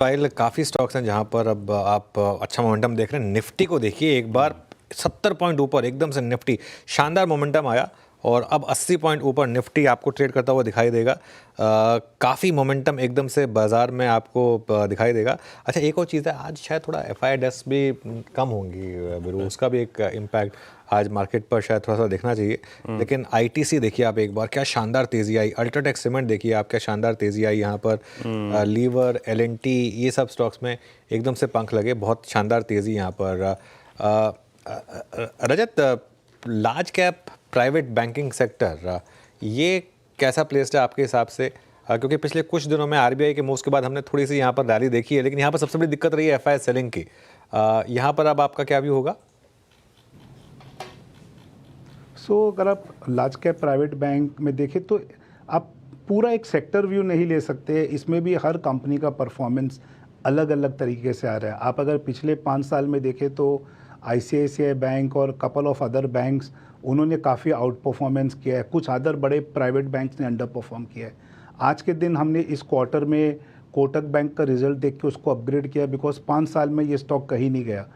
File काफ़ी stocks हैं जहां पर अब आप अच्छा मोमेंटम देख रहे हैं। निफ्टी को देखिए एक बार 70 पॉइंट ऊपर एकदम से निफ्टी शानदार मोमेंटम आया और अब 80 पॉइंट ऊपर निफ्टी आपको ट्रेड करता हुआ दिखाई देगा। काफ़ी मोमेंटम एकदम से बाजार में आपको दिखाई देगा। अच्छा, एक और चीज़ है, आज शायद थोड़ा FIDs भी कम होंगी बिरू, उसका भी एक इम्पैक्ट आज मार्केट पर शायद थोड़ा सा देखना चाहिए। लेकिन ITC देखिए आप एक बार, क्या शानदार तेज़ी आई। अल्ट्राटेक सीमेंट देखिए आप, क्या शानदार तेज़ी आई यहाँ पर। लीवर, LNT, ये सब स्टॉक्स में एकदम से पंख लगे, बहुत शानदार तेज़ी यहाँ पर। Rajat, large cap private banking sector ये कैसा प्लेस्ड है आपके हिसाब से? क्योंकि पिछले कुछ दिनों में RBI के मूव्स के बाद हमने थोड़ी सी यहाँ पर रैली देखी है, लेकिन यहाँ पर सबसे बड़ी दिक्कत रही है FI सेलिंग की। यहाँ पर अब आपका क्या व्यू होगा? अगर आप लार्ज कैप प्राइवेट बैंक में देखें तो आप पूरा एक सेक्टर व्यू नहीं ले सकते। इसमें भी हर कंपनी का परफॉर्मेंस अलग अलग तरीके से आ रहा है। आप अगर पिछले 5 साल में देखें तो ICICI बैंक और कपल ऑफ अदर बैंक्स, उन्होंने काफ़ी आउट परफॉर्मेंस किया है। कुछ अदर बड़े प्राइवेट बैंक्स ने अंडर परफॉर्म किया है। आज के दिन हमने इस क्वार्टर में कोटक बैंक का रिजल्ट देख के उसको अपग्रेड किया, बिकॉज 5 साल में ये स्टॉक कहीं नहीं गया।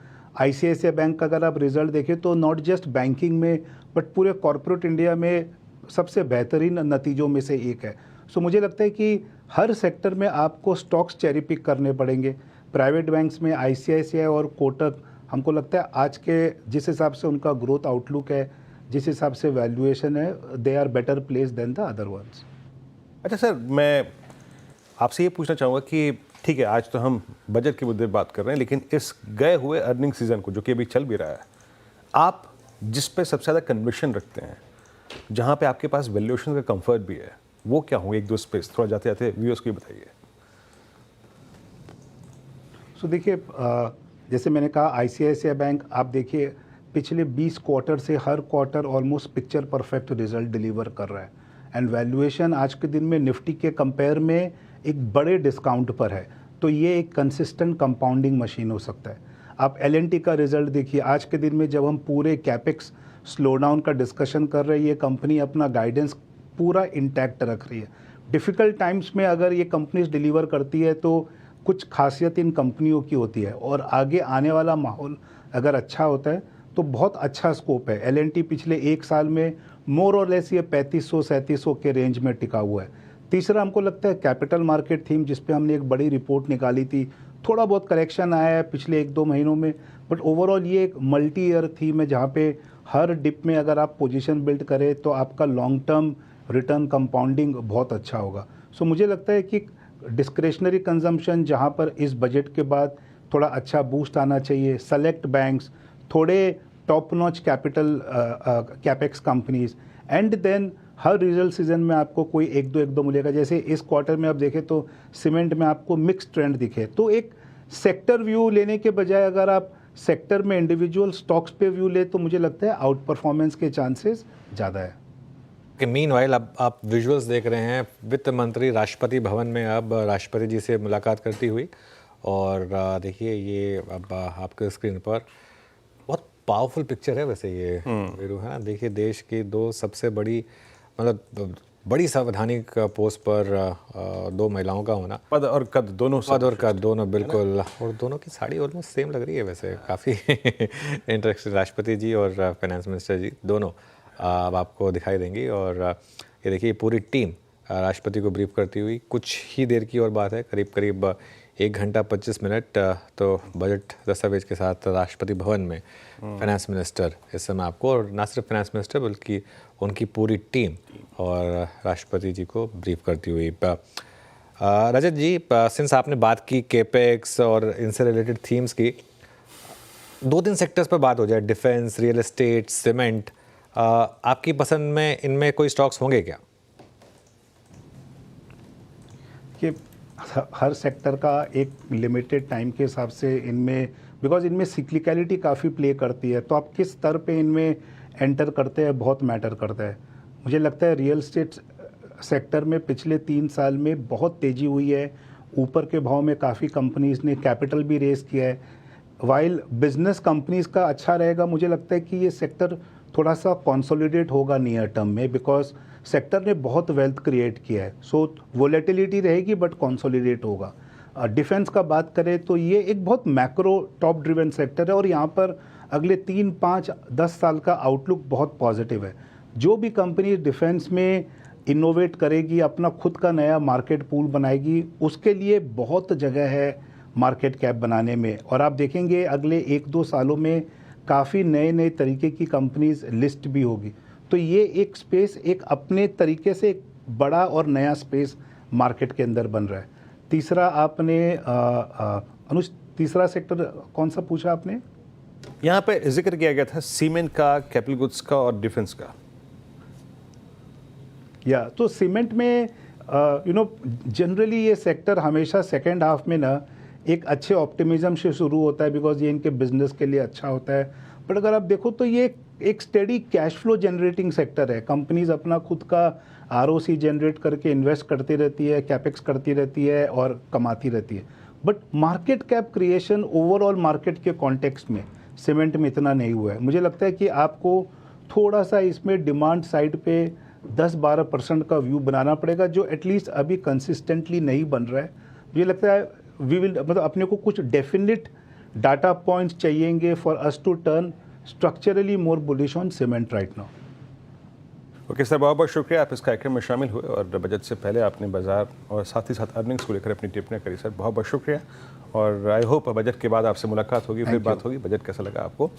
ICICI बैंक का अगर आप रिजल्ट देखें तो नॉट जस्ट बैंकिंग में बट पूरे कॉरपोरेट इंडिया में सबसे बेहतरीन नतीजों में से एक है। मुझे लगता है कि हर सेक्टर में आपको स्टॉक्स चेरी पिक करने पड़ेंगे। प्राइवेट बैंक्स में ICICI और कोटक, हमको लगता है आज के जिस हिसाब से उनका ग्रोथ आउटलुक है, जिस हिसाब से वैल्यूएशन है, they are better place than the other ones. अच्छा सर, मैं आपसे ये पूछना चाहूँगा कि ठीक है, आज तो हम बजट के मुद्दे बात कर रहे हैं, लेकिन इस गए हुए अर्निंग सीजन को, जो कि अभी चल भी रहा है, आप जिस पे सबसे ज़्यादा कन्विक्शन रखते हैं, जहाँ पे आपके पास वैल्यूएशन का कंफर्ट भी है, वो क्या होंगे? एक दो स्पेस थोड़ा जाते जाते व्यूअर्स को बताइए। देखिए, जैसे मैंने कहा ICICI बैंक, आप देखिए पिछले 20 क्वार्टर से हर quarter almost picture perfect result deliver कर रहा है। एंड वैल्यूएशन आज के दिन में निफ्टी के कंपेयर में एक बड़े डिस्काउंट पर है, तो ये एक कंसिस्टेंट कंपाउंडिंग मशीन हो सकता है। आप LNT का रिजल्ट देखिए, आज के दिन में जब हम पूरे कैपेक्स स्लो डाउन का डिस्कशन कर रहे हैं, ये कंपनी अपना गाइडेंस पूरा इंटैक्ट रख रही है। डिफ़िकल्ट टाइम्स में अगर ये कंपनीज डिलीवर करती है तो कुछ खासियत इन कंपनियों की होती है, और आगे आने वाला माहौल अगर अच्छा होता है तो बहुत अच्छा स्कोप है। LNT पिछले 1 साल में मोर और लेस ये 3500-3700 के रेंज में टिका हुआ है। तीसरा, हमको लगता है कैपिटल मार्केट थीम, जिस पे हमने एक बड़ी रिपोर्ट निकाली थी, थोड़ा बहुत करेक्शन आया है पिछले 1-2 महीनों में, बट ओवरऑल ये एक मल्टी ईयर थीम है, जहाँ पे हर डिप में अगर आप पोजीशन बिल्ड करें तो आपका लॉन्ग टर्म रिटर्न कंपाउंडिंग बहुत अच्छा होगा। मुझे लगता है कि डिस्क्रेशनरी कंजम्पशन, जहाँ पर इस बजट के बाद थोड़ा अच्छा बूस्ट आना चाहिए। सेलेक्ट बैंक्स, थोड़े top notch capital capex companies, and then हर रिजल्ट सीजन में आपको कोई एक दो मिलेगा। जैसे इस क्वार्टर में आप देखें तो सीमेंट में आपको मिक्स ट्रेंड दिखे। तो एक सेक्टर व्यू लेने के बजाय अगर आप सेक्टर में इंडिविजुअल स्टॉक्स पे व्यू ले तो मुझे लगता है आउट परफॉर्मेंस के चांसेस ज़्यादा है। कि मीनवाइल अब आप विजुअल्स देख रहे हैं, वित्त मंत्री राष्ट्रपति भवन में अब राष्ट्रपति जी से मुलाकात करती हुई, और देखिए ये अब आपके स्क्रीन पर बहुत पावरफुल पिक्चर है। वैसे ये वीरू है ना, देखिए देश की 2 सबसे बड़ी, मतलब बड़ी संवैधानिक पोस्ट पर 2 महिलाओं का होना, पद और कद दोनों बिल्कुल, और दोनों की साड़ी ऑलमोस्ट सेम लग रही है। वैसे काफ़ी इंटरेस्टिंग, राष्ट्रपति जी और फाइनेंस मिनिस्टर जी दोनों अब आपको दिखाई देंगी। और ये देखिए पूरी टीम राष्ट्रपति को ब्रीफ करती हुई, कुछ ही देर की और बात है, करीब करीब 1 घंटा 25 मिनट, तो बजट दस्तावेज के साथ राष्ट्रपति भवन में फाइनेंस मिनिस्टर इस समय आपको, और ना सिर्फ फाइनेंस मिनिस्टर बल्कि उनकी पूरी टीम और राष्ट्रपति जी को ब्रीफ करती हुई। रजत जी, सिंस आपने बात की केपेक्स और इनसे रिलेटेड थीम्स की, 2-3 सेक्टर्स पर बात हो जाए, डिफेंस, रियल एस्टेट, सीमेंट, आपकी पसंद में इनमें कोई स्टॉक्स होंगे क्या? कि हर सेक्टर का एक लिमिटेड टाइम के हिसाब से इनमें, बिकॉज इनमें सिक्लिकलिटी काफ़ी प्ले करती है, तो आप किस स्तर पे इनमें एंटर करते हैं बहुत मैटर करता है। मुझे लगता है रियल एस्टेट सेक्टर में पिछले 3 साल में बहुत तेज़ी हुई है। ऊपर के भाव में काफ़ी कंपनीज ने कैपिटल भी रेस किया है। वाइल बिजनेस कंपनीज का अच्छा रहेगा, मुझे लगता है कि ये सेक्टर थोड़ा सा कंसोलिडेट होगा नियर टर्म में, बिकॉज सेक्टर ने बहुत वेल्थ क्रिएट किया है। वोलेटिलिटी रहेगी बट कंसोलिडेट होगा। डिफेंस का बात करें तो ये एक बहुत मैक्रो टॉप ड्रिवन सेक्टर है और यहाँ पर अगले 3, 5, 10 साल का आउटलुक बहुत पॉजिटिव है। जो भी कंपनी डिफेंस में इनोवेट करेगी, अपना खुद का नया मार्केट पूल बनाएगी, उसके लिए बहुत जगह है मार्केट कैप बनाने में। और आप देखेंगे अगले 1-2 सालों में काफ़ी नए नए तरीके की कंपनीज लिस्ट भी होगी। तो ये एक स्पेस एक अपने तरीके से एक बड़ा और नया स्पेस मार्केट के अंदर बन रहा है। तीसरा आपने अनुज तीसरा सेक्टर कौन सा पूछा आपने? यहाँ पे जिक्र किया गया था सीमेंट का, कैपिटल गुड्स का और डिफेंस का। तो सीमेंट में जनरली ये सेक्टर हमेशा सेकेंड हाफ में ना एक अच्छे ऑप्टिमिज्म से शुरू होता है, बिकॉज ये इनके बिजनेस के लिए अच्छा होता है। बट अगर आप देखो तो ये एक steady cash flow generating sector है। कंपनीज अपना खुद का ROC जनरेट करके इन्वेस्ट करती रहती है, कैपेक्स करती रहती है और कमाती रहती है। But market cap creation overall market के कॉन्टेक्स्ट में सीमेंट में इतना नहीं हुआ है। मुझे लगता है कि आपको थोड़ा सा इसमें डिमांड साइड पे 10-12% का व्यू बनाना पड़ेगा, जो एटलीस्ट अभी कंसिस्टेंटली नहीं बन रहा है। मुझे लगता है मतलब अपने को कुछ डेफिनेट डाटा पॉइंट्स चाहिएंगे for us to turn structurally more bullish on cement right now. Okay sir, बहुत बहुत शुक्रिया आप इस कार्यक्रम में शामिल हुए और बजट से पहले आपने बाजार और साथ ही साथ अर्निंग्स को लेकर अपनी टिप्पणियां करी। सर बहुत बहुत शुक्रिया और आई होप बजट के बाद आपसे मुलाकात होगी, फिर बात होगी। बजट कैसा लगा आपको?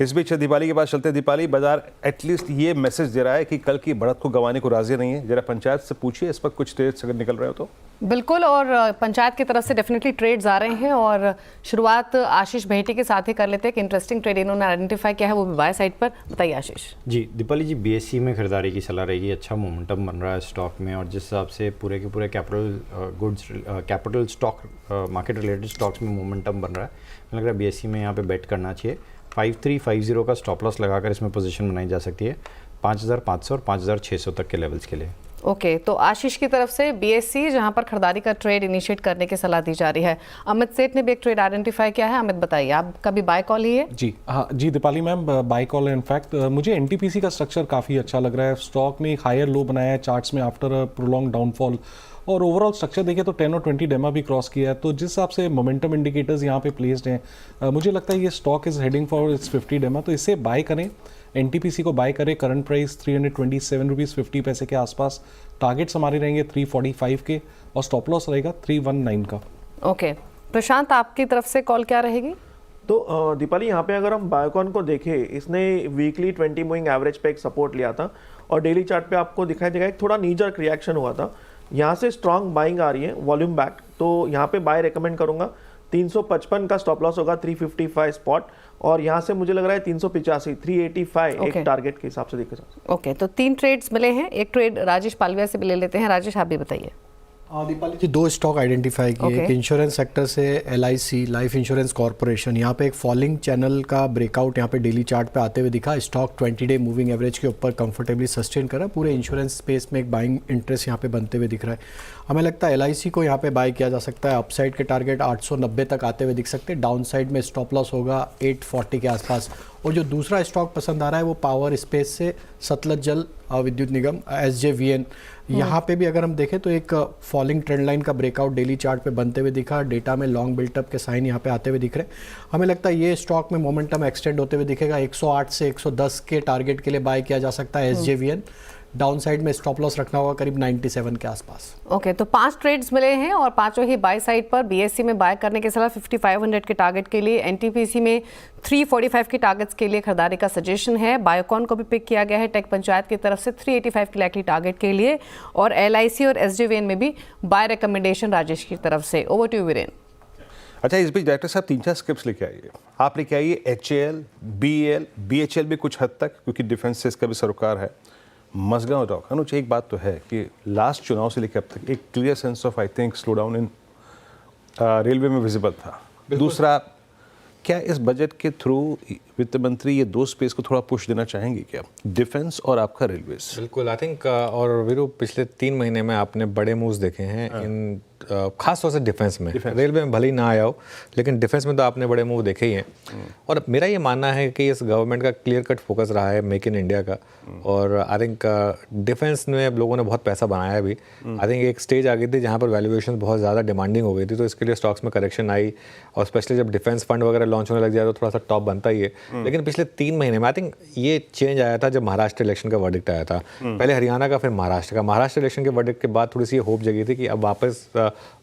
इस बीच दीपाली के बाद चलते दीपाली, बाजार एटलीस्ट ये मैसेज दे रहा है कि कल की बढ़त को गंवाने को राजी नहीं है। जरा पंचायत से पूछिए इस वक्त कुछ ट्रेड्स अगर निकल रहे हो तो। बिल्कुल, और पंचायत की तरफ से डेफिनेटली ट्रेड्स आ रहे हैं और शुरुआत आशीष भेटी के साथ ही कर लेते हैं। एक इंटरेस्टिंग ट्रेड इन्होंने आइडेंटिफाई किया है, वो भी बाय साइड पर। बताइए आशीष। जी दीपाली जी, BSE में खरीदारी की सलाह रहेगी। अच्छा मोमेंटम बन रहा है स्टॉक में और जिस हिसाब से पूरे के पूरे capital stock market related stocks में मोमेंटम बन रहा है, मुझे लग रहा है BSE में यहाँ पे बेट करना चाहिए। 5350 का स्टॉप लॉस लगाकर इसमें पोजीशन बनाई जा सकती है 5500 और 5600 तक के लेवल्स के लिए। ओके, तो आशीष की तरफ से BSE जहां पर खरीदारी का ट्रेड इनिशिएट करने की सलाह दी जा रही है। अमित सेठ ने भी एक ट्रेड आइडेंटिफाई किया है। अमित बताइए, आपका भी बाय कॉल ही है? जी हाँ जी दीपाली मैम, बाय कॉल है। इनफैक्ट मुझे NTPC का स्ट्रक्चर काफ़ी अच्छा लग रहा है। स्टॉक ने एक हायर लो बनाया है चार्ट्स में आफ्टर अ प्रोलॉन्ग डाउनफॉल, और ओवरऑल स्ट्रक्चर देखिए तो 10 और 20 डेमा भी क्रॉस किया है। तो जिस हिसाब से मोमेंटम इंडिकेटर्स यहाँ पे प्लेस्ड हैं, मुझे लगता है ये stock is heading for its 50 डेमा, तो इसे बाय करें। NTPC को बाय करें। करंट प्राइस 327 रुपीज़ 50 पैसे के आसपास। टारगेट्स हमारे रहेंगे 345 के और स्टॉप लॉस रहेगा 319 का। ओके, प्रशांत आपकी तरफ से कॉल क्या रहेगी? तो दीपाली, यहाँ पे अगर हम बायोकॉन को देखें, इसने वीकली 20 मूविंग एवरेज पे एक सपोर्ट लिया था और डेली चार्ट पे आपको दिखाई देगा एक थोड़ा नीजर रिएक्शन हुआ था। यहाँ से स्ट्रॉन्ग बाइंग आ रही है, वॉल्यूम बैक, तो यहाँ पे बाय रेकमेंड करूंगा। 355 का स्टॉप लॉस होगा, 355 स्पॉट, और यहाँ से मुझे लग रहा है 385, 385 एक टारगेट के हिसाब से देखा। ओके, तो 3 ट्रेड्स मिले हैं। एक ट्रेड राजेश पालविया से भी ले लेते हैं। राजेश, आप भी बताइए। दीपाली जी, 2 स्टॉक आइडेंटिफाई किए। एक इंश्योरेंस सेक्टर से LIC लाइफ इंश्योरेंस कॉर्पोरेशन, यहाँ पे एक फॉलिंग चैनल का ब्रेकआउट यहाँ पे डेली चार्ट पे आते हुए दिखा। स्टॉक 20 डे मूविंग एवरेज के ऊपर कंफर्टेबली सस्टेन कर रहा है। पूरे इंश्योरेंस स्पेस में एक बाइंग इंटरेस्ट यहाँ पे बनते हुए दिख रहा है। हमें लगता है LIC को यहाँ पे बाय किया जा सकता है। अपसाइड के टारगेट 890 तक आते हुए दिख सकते हैं। डाउन साइड में स्टॉप लॉस होगा 840 के आसपास। और जो दूसरा स्टॉक पसंद आ रहा है वो पावर स्पेस से सतलज जल विद्युत निगम SJVN, यहाँ पे भी अगर हम देखें तो एक फॉलिंग ट्रेंड लाइन का ब्रेकआउट डेली चार्ट पे बनते हुए दिखा। डेटा में लॉन्ग बिल्टअप के साइन यहाँ पे आते हुए दिख रहे हैं। हमें लगता है ये स्टॉक में मोमेंटम एक्सटेंड होते हुए दिखेगा। 108 से 110 के टारगेट के लिए बाय किया जा सकता है SJVN। डाउन साइड में स्टॉप लॉस रखना होगा करीब 97 के आसपास। ओके, तो 5 ट्रेड्स मिले हैं और पांचों ही बाय साइड पर। BSE में बाय करने के सलाह 5500 के टारगेट के लिए। NTPC में 345 के टारगेट्स के लिए खरीदारी का सजेशन है। बायोकॉन को भी पिक किया गया है टेक पंचायत की तरफ से 385 के लाइकली टारगेट के लिए, और LIC और SJVN में भी बाय रिकमेंडेशन राजेश की तरफ से। Over to Viren. अच्छा, इस बीच डायरेक्टर साहब 3-4 स्क्रिप्ट्स लेके आइए। आप लेके आइए HAL, BEL, BHL भी कुछ हद तक, क्योंकि डिफेंस से इसका भी सरोकार है। मजगांव डॉक, अनुज, एक बात तो है कि लास्ट चुनाव से लेकर अब तक एक clear sense of I think slow down in railway में विजिबल था। दूसरा, क्या इस बजट के थ्रू वित्त मंत्री ये दो स्पेस को थोड़ा पुश देना चाहेंगे क्या, डिफेंस और आपका रेलवेज? बिल्कुल, आई थिंक और वीरू पिछले 3 महीने में आपने बड़े मूव्स देखे हैं इन खास तौर से डिफेंस में। रेलवे में भले ही ना आया हो, लेकिन डिफेंस में तो आपने बड़े मूव देखे ही हैं। और मेरा ये मानना है कि इस गवर्नमेंट का क्लियर कट फोकस रहा है मेक इन इंडिया का, और आई थिंक डिफेंस में लोगों ने बहुत पैसा बनाया भी। आई थिंक एक स्टेज आ गई थी जहाँ पर वैल्यूएशन बहुत ज़्यादा डिमांडिंग हो गई थी, तो इसके लिए स्टॉक्स में करेक्शन आई, और स्पेशली जब डिफेंस फंड वगैरह लॉन्च होने लग जाए तो थोड़ा सा टॉप बनता ही है। लेकिन पिछले 3 महीने में आई थिंक ये चेंज आया था जब महाराष्ट्र इलेक्शन का वर्डिक्ट आया था। पहले हरियाणा का, फिर महाराष्ट्र का। महाराष्ट्र इलेक्शन के वर्डिक्ट के बाद थोड़ी सी होप जगी थी कि अब वापस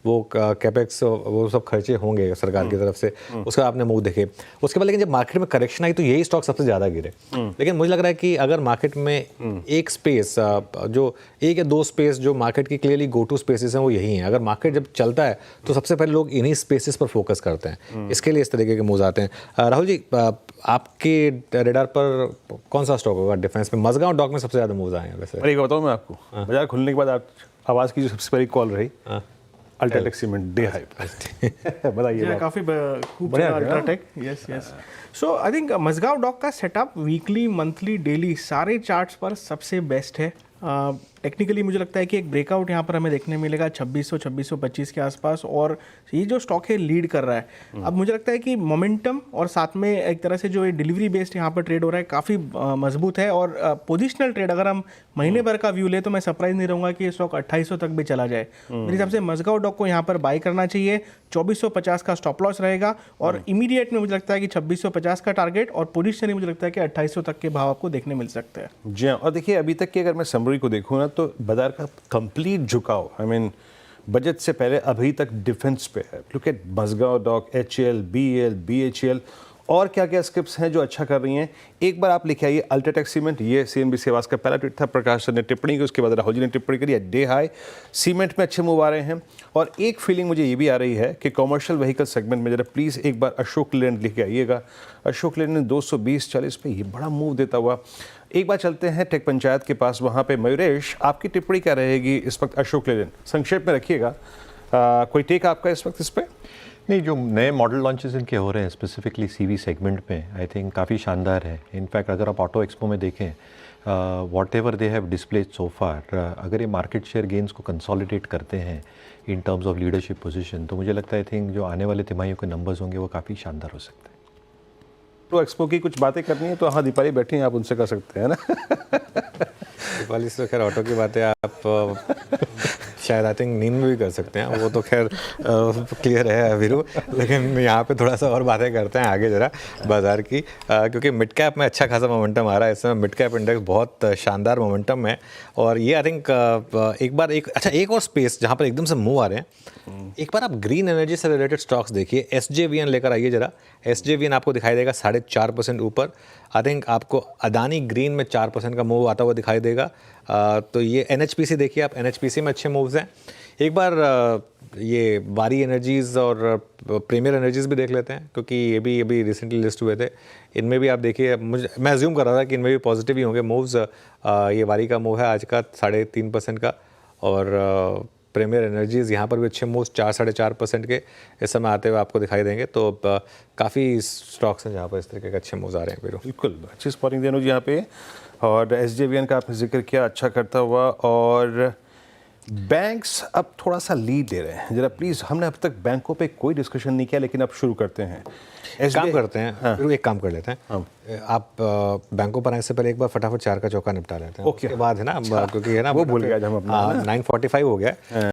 वो कैपेक्स वो सब खर्चे होंगे सरकार की तरफ से, उसका आपने मूव देखे। उसके बाद लेकिन जब मार्केट में करेक्शन आई तो यही स्टॉक सबसे ज़्यादा गिरे। लेकिन मुझे लग रहा है कि अगर मार्केट में एक स्पेस, जो एक या दो स्पेस जो मार्केट की क्लियरली गो टू स्पेसेस हैं वो यही हैं। अगर मार्केट जब चलता है तो सबसे पहले लोग इन्हीं स्पेसेस पर फोकस करते हैं, इसके लिए इस तरीके के मूव्स आते हैं। राहुल जी, आपके रेडार पर कौन सा स्टॉक होगा डिफेंस में? मजगांव डॉक में सबसे ज़्यादा मूव्स आए हैं वैसे। और एक बताऊँ मैं आपको, बाजार खुलने के बाद आप आवाज़ की जो सबसे पहली कॉल रही, अल्ट्राटेक सीमेंट डे हाइप। बताइए। काफ़ी खूब चला UltraTech. Yes yes. So I think Mazagon Dock का सेटअप वीकली, मंथली, डेली सारे चार्ट्स पर सबसे बेस्ट है। टेक्निकली मुझे लगता है कि एक ब्रेकआउट यहाँ पर हमें देखने मिलेगा 2600-2625 के आसपास, और ये जो स्टॉक है लीड कर रहा है। अब मुझे लगता है कि मोमेंटम और साथ में एक तरह से जो ये डिलीवरी बेस्ड यहाँ पर ट्रेड हो रहा है काफ़ी मजबूत है, और पोजिशनल ट्रेड अगर हम महीने भर का व्यू ले तो मैं सरप्राइज नहीं रहूँगा कि ये स्टॉक 2800 तक भी चला जाए। मेरे हिसाब से मजगांव डॉक को यहाँ पर बाय करना चाहिए। 2450 का स्टॉप लॉस रहेगा, और इमीडिएट में मुझे लगता है कि 2650 का टारगेट, और पोजिशन मुझे लगता है कि 2800 तक के भाव आपको देखने मिल सकते हैं। जी हाँ, और देखिए अभी तक की अगर मैं समरी को देखूँ ना तो बाजार का कंप्लीट झुकाव, आई मीन बजट से पहले अभी तक डिफेंस पे है। Look at Mazagon Dock, HAL, BEL, BHEL और क्या क्या स्क्रिप्ट्स हैं जो अच्छा कर रही हैं। एक बार आप लिखे आइए अल्ट्राटेक सीमेंट, ये CNBC आवाज़ का पहला ट्वीट था, प्रकाश सर ने टिप्पणी की, उसके बाद राहुल जी ने टिप्पणी करी, डे हाई सीमेंट में अच्छे मूव आ रहे हैं। और एक फीलिंग मुझे ये भी आ रही है कि कॉमर्शियल व्हीकल सेगमेंट में जरा प्लीज़ एक बार अशोक लेलैंड लिखे आइएगा। अशोक लेलैंड ने 220-40 पे ये बड़ा मूव देता हुआ। एक बार चलते हैं टेक पंचायत के पास, वहाँ पे मयूरेश आपकी टिप्पणी क्या रहेगी इस वक्त अशोक लेलैंड? संक्षेप में रखिएगा, कोई टेक आपका इस वक्त इस पर? नहीं, जो नए मॉडल लॉन्चेस इनके हो रहे हैं स्पेसिफिकली CV सेगमेंट में, आई थिंक काफ़ी शानदार है। इनफैक्ट अगर आप ऑटो एक्सपो में देखें, whatever they have displayed so far, अगर ये मार्केट शेयर गेंस को कंसोलिडेट करते हैं in terms of leadership position, तो मुझे लगता है आई थिंक जो आने वाले तिमाहियों के नंबर्स होंगे वो काफ़ी शानदार हो सकते हैं। तो एक्सपो की कुछ बातें करनी है तो हाँ दीपाली बैठी हैं, आप उनसे कर सकते हैं ना। दीपाली से खैर ऑटो की बातें आप शायद आई थिंक नींद में भी कर सकते हैं, वो तो खैर क्लियर है वीरू। लेकिन यहाँ पे थोड़ा सा और बातें करते हैं आगे जरा बाजार की, क्योंकि मिड कैप में अच्छा खासा मोमेंटम आ रहा है इस समय। मिड कैप इंडेक्स बहुत शानदार मोमेंटम है, और ये आई थिंक एक और स्पेस जहाँ पर एकदम से मूव आ रहे हैं। एक बार आप ग्रीन एनर्जी से रिलेटेड स्टॉक्स देखिए, SJVN लेकर आइए जरा। SJVN आपको दिखाई देगा 4.5% ऊपर। आई थिंक आपको अदानी ग्रीन में 4% का मूव आता हुआ दिखाई देगा। तो ये NHPC देखिए आप, NHPC में अच्छे मूव्स हैं। एक बार ये वारी एनर्जीज़ और प्रीमियर एनर्जीज़ भी देख लेते हैं, क्योंकि ये भी अभी रिसेंटली लिस्ट हुए थे। इनमें भी आप देखिए, मैं अज्यूम कर रहा था कि इनमें भी पॉजिटिव ही होंगे मूव्स। ये वारी का मूव है आज का 3.5% का, और प्रीमियर एनर्जीज़ यहाँ पर भी अच्छे मूव्स 4-4.5% के इस समय आते हुए आपको दिखाई देंगे। तो काफ़ी स्टॉक्स हैं जहाँ पर इस तरीके के अच्छे मूव्स आ रहे हैं। बिल्कुल अच्छी स्पॉटिंग देनो जी यहाँ पे। और SJVN का आपने जिक्र किया अच्छा करता हुआ, और बैंक्स अब थोड़ा सा लीड ले रहे हैं। जरा प्लीज़, हमने अब तक बैंकों पे कोई डिस्कशन नहीं किया, लेकिन अब शुरू करते हैं। काम करते हैं, हाँ। एक काम कर लेते हैं, हाँ। आप बैंकों पर आने से पहले एक बार फटाफट 4 का चौका निपटा लेते हैं। ओके, उसके बाद है ना, क्योंकि है ना वो भूल गया हम अपना 9:45 हो गया।